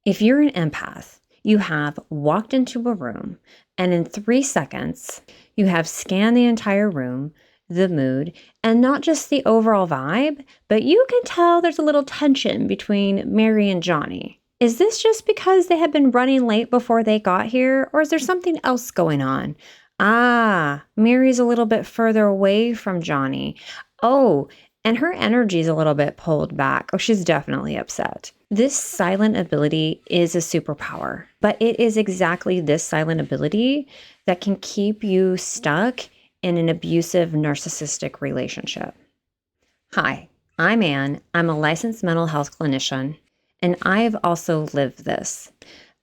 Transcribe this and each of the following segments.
If you're an empath, you have walked into a room and in 3 seconds, you have scanned the entire room, the mood, and not just the overall vibe, but you can tell there's a little tension between Mary and Johnny. Is this just because they had been running late before they got here, or is there something else going on? Mary's a little bit further away from Johnny. Oh, and her energy's a little bit pulled back. Oh, she's definitely upset. This silent ability is a superpower, but it is exactly this silent ability that can keep you stuck in an abusive narcissistic relationship. Hi, I'm Anne. I'm a licensed mental health clinician, and I've also lived this.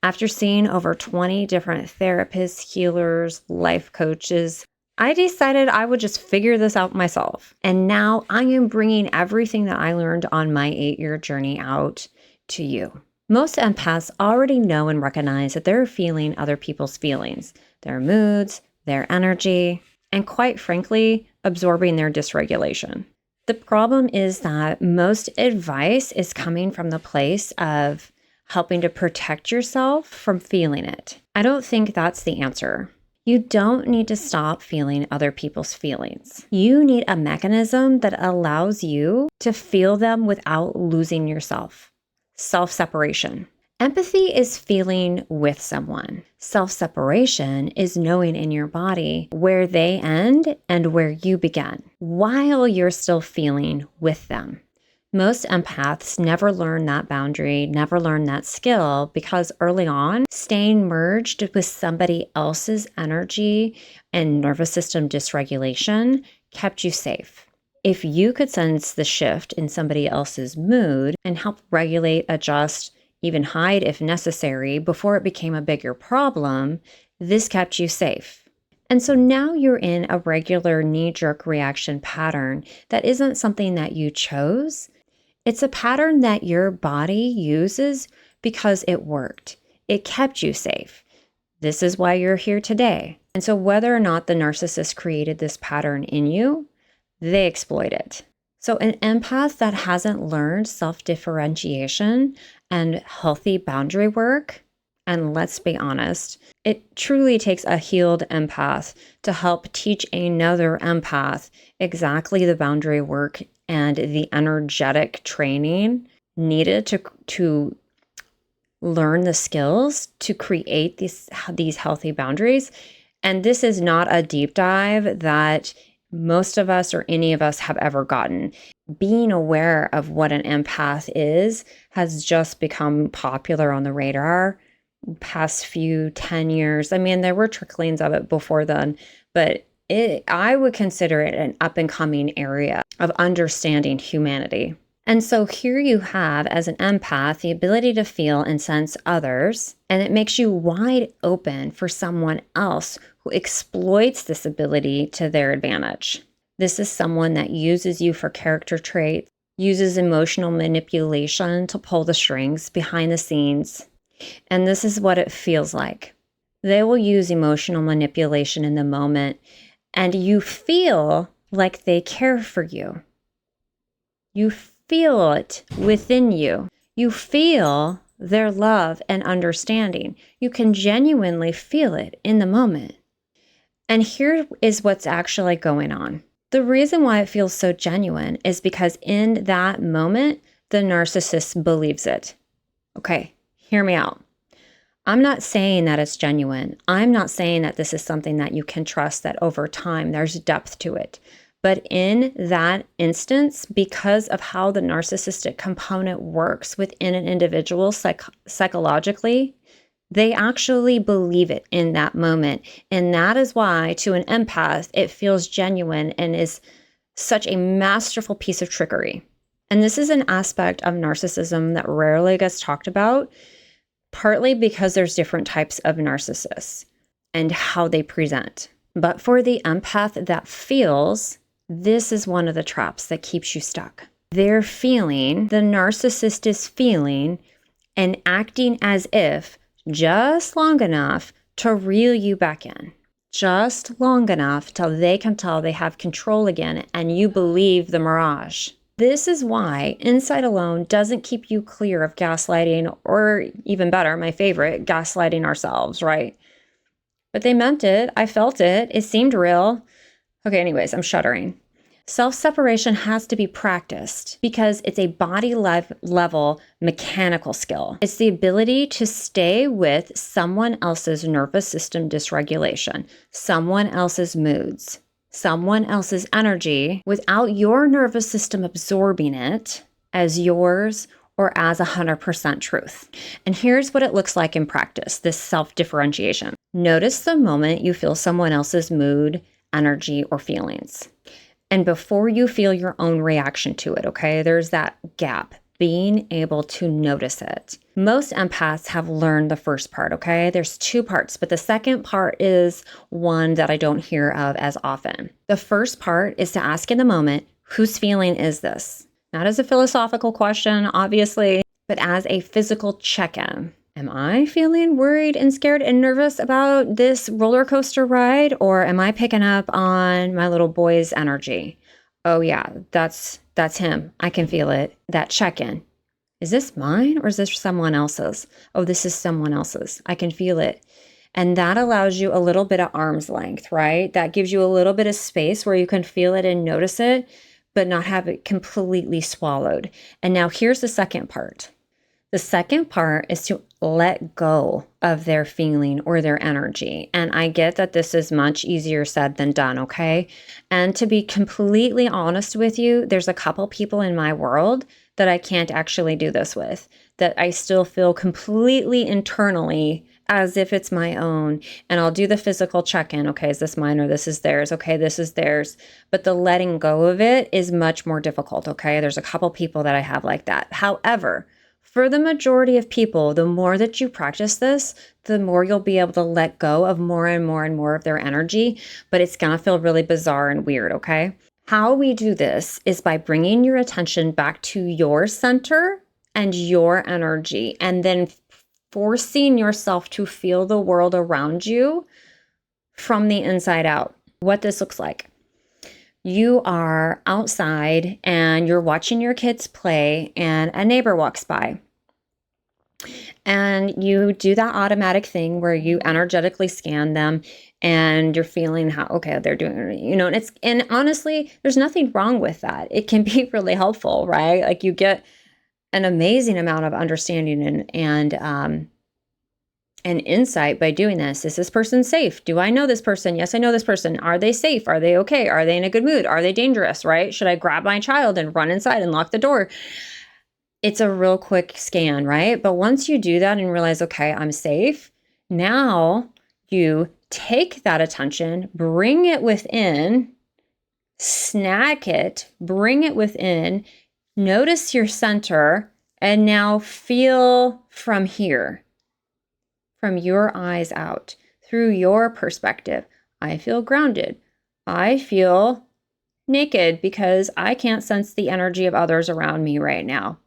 After seeing over 20 different therapists, healers, life coaches, I decided I would just figure this out myself. And now I am bringing everything that I learned on my 8-year journey out to you. Most empaths already know and recognize that they're feeling other people's feelings, their moods, their energy, and quite frankly, absorbing their dysregulation. The problem is that most advice is coming from the place of helping to protect yourself from feeling it. I don't think that's the answer. You don't need to stop feeling other people's feelings. You need a mechanism that allows you to feel them without losing yourself. Self-separation. Empathy is feeling with someone. Self-separation is knowing in your body where they end and where you begin, while you're still feeling with them. Most empaths never learn that boundary, never learn that skill, because early on, staying merged with somebody else's energy and nervous system dysregulation kept you safe. If you could sense the shift in somebody else's mood and help regulate, adjust, even hide if necessary before it became a bigger problem, this kept you safe. And so now you're in a regular knee-jerk reaction pattern that isn't something that you chose. It's a pattern that your body uses because it worked. It kept you safe. This is why you're here today. And so whether or not the narcissist created this pattern in you, they exploit it. So an empath that hasn't learned self-differentiation and healthy boundary work, and let's be honest, it truly takes a healed empath to help teach another empath exactly the boundary work and the energetic training needed to learn the skills to create these healthy boundaries. And this is not a deep dive that most of us or any of us have ever gotten. Being aware of what an empath is has just become popular on the radar past 10 years. I mean, there were tricklings of it before then, but I would consider it an up and coming area of understanding humanity. And so here you have, as an empath, the ability to feel and sense others, and it makes you wide open for someone else who exploits this ability to their advantage. This is someone that uses you for character traits, uses emotional manipulation to pull the strings behind the scenes, and this is what it feels like. They will use emotional manipulation in the moment, and you feel like they care for you. You feel it within you. You feel their love and understanding. You can genuinely feel it in the moment. And here is what's actually going on. The reason why it feels so genuine is because in that moment, the narcissist believes it. Okay, hear me out. I'm not saying that it's genuine. I'm not saying that this is something that you can trust, that over time there's depth to it. But in that instance, because of how the narcissistic component works within an individual psychologically, they actually believe it in that moment. And that is why, to an empath, it feels genuine and is such a masterful piece of trickery. And this is an aspect of narcissism that rarely gets talked about, partly because there's different types of narcissists and how they present. But for the empath that feels, this is one of the traps that keeps you stuck. They're feeling, the narcissist is feeling and acting as if just long enough to reel you back in. Just long enough till they can tell they have control again and you believe the mirage. This is why insight alone doesn't keep you clear of gaslighting, or even better, my favorite, gaslighting ourselves, right? But they meant it. I felt it. It seemed real. Okay, anyways, I'm shuddering. Self-separation has to be practiced because it's a body level mechanical skill. It's the ability to stay with someone else's nervous system dysregulation, someone else's moods, someone else's energy without your nervous system absorbing it as yours or as 100% truth. And here's what it looks like in practice, this self-differentiation. Notice the moment you feel someone else's mood, energy, or feelings. And before you feel your own reaction to it, okay, there's that gap, being able to notice it. Most empaths have learned the first part, okay? There's two parts, but the second part is one that I don't hear of as often. The first part is to ask in the moment, whose feeling is this? Not as a philosophical question, obviously, but as a physical check-in. Am I feeling worried and scared and nervous about this roller coaster ride, or am I picking up on my little boy's energy? Oh yeah, that's him. I can feel it. That check-in. Is this mine or is this someone else's? Oh, this is someone else's. I can feel it. And that allows you a little bit of arm's length, right? That gives you a little bit of space where you can feel it and notice it, but not have it completely swallowed. And now here's the second part. The second part is to let go of their feeling or their energy. And I get that this is much easier said than done, okay? And to be completely honest with you, there's a couple people in my world that I can't actually do this with, that I still feel completely internally as if it's my own. And I'll do the physical check-in. Okay, is this mine or this is theirs? Okay, this is theirs. But the letting go of it is much more difficult, okay? There's a couple people that I have like that. However, for the majority of people, the more that you practice this, the more you'll be able to let go of more and more and more of their energy, but it's gonna feel really bizarre and weird, okay? How we do this is by bringing your attention back to your center and your energy, and then forcing yourself to feel the world around you from the inside out. What this looks like. You are outside and you're watching your kids play and a neighbor walks by. And you do that automatic thing where you energetically scan them and you're feeling how, okay, they're doing, you know, and honestly, there's nothing wrong with that. It can be really helpful, right? Like you get an amazing amount of understanding and insight by doing this. Is this person safe? Do I know this person? Yes, I know this person. Are they safe? Are they okay? Are they in a good mood? Are they dangerous, right? Should I grab my child and run inside and lock the door? It's a real quick scan, right? But once you do that and realize, okay, I'm safe, now you take that attention, bring it within, snack it, bring it within, notice your center, and now feel from here. From your eyes out, through your perspective. I feel grounded. I feel naked because I can't sense the energy of others around me right now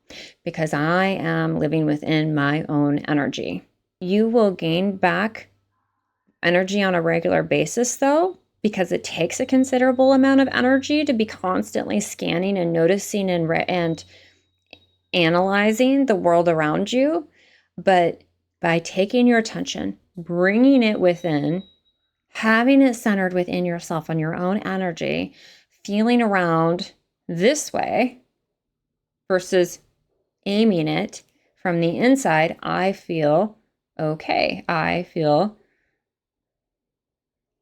because I am living within my own energy. You will gain back energy on a regular basis though, because it takes a considerable amount of energy to be constantly scanning and noticing and analyzing the world around you. But by taking your attention, bringing it within, having it centered within yourself on your own energy, feeling around this way versus aiming it from the inside, I feel okay. I feel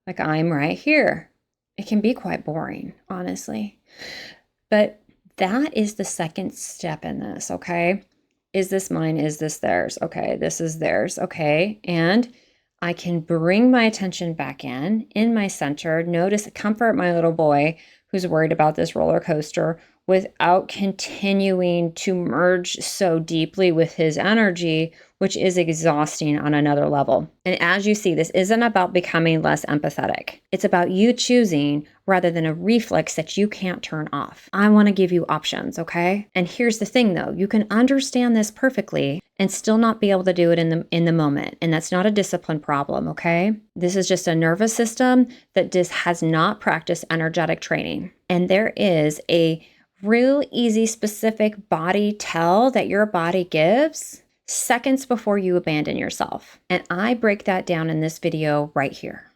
like I'm right here. It can be quite boring, honestly. But that is the second step in this, okay? Is this mine? Is this theirs? Okay, this is theirs. Okay, and I can bring my attention back in my center, notice, comfort my little boy who's worried about this roller coaster without continuing to merge so deeply with his energy, which is exhausting on another level. And as you see, this isn't about becoming less empathetic. It's about you choosing rather than a reflex that you can't turn off. I want to give you options, okay? And here's the thing though, you can understand this perfectly and still not be able to do it in the moment. And that's not a discipline problem, okay? This is just a nervous system that just has not practiced energetic training. And there is a real easy, specific body tell that your body gives seconds before you abandon yourself. And I break that down in this video right here.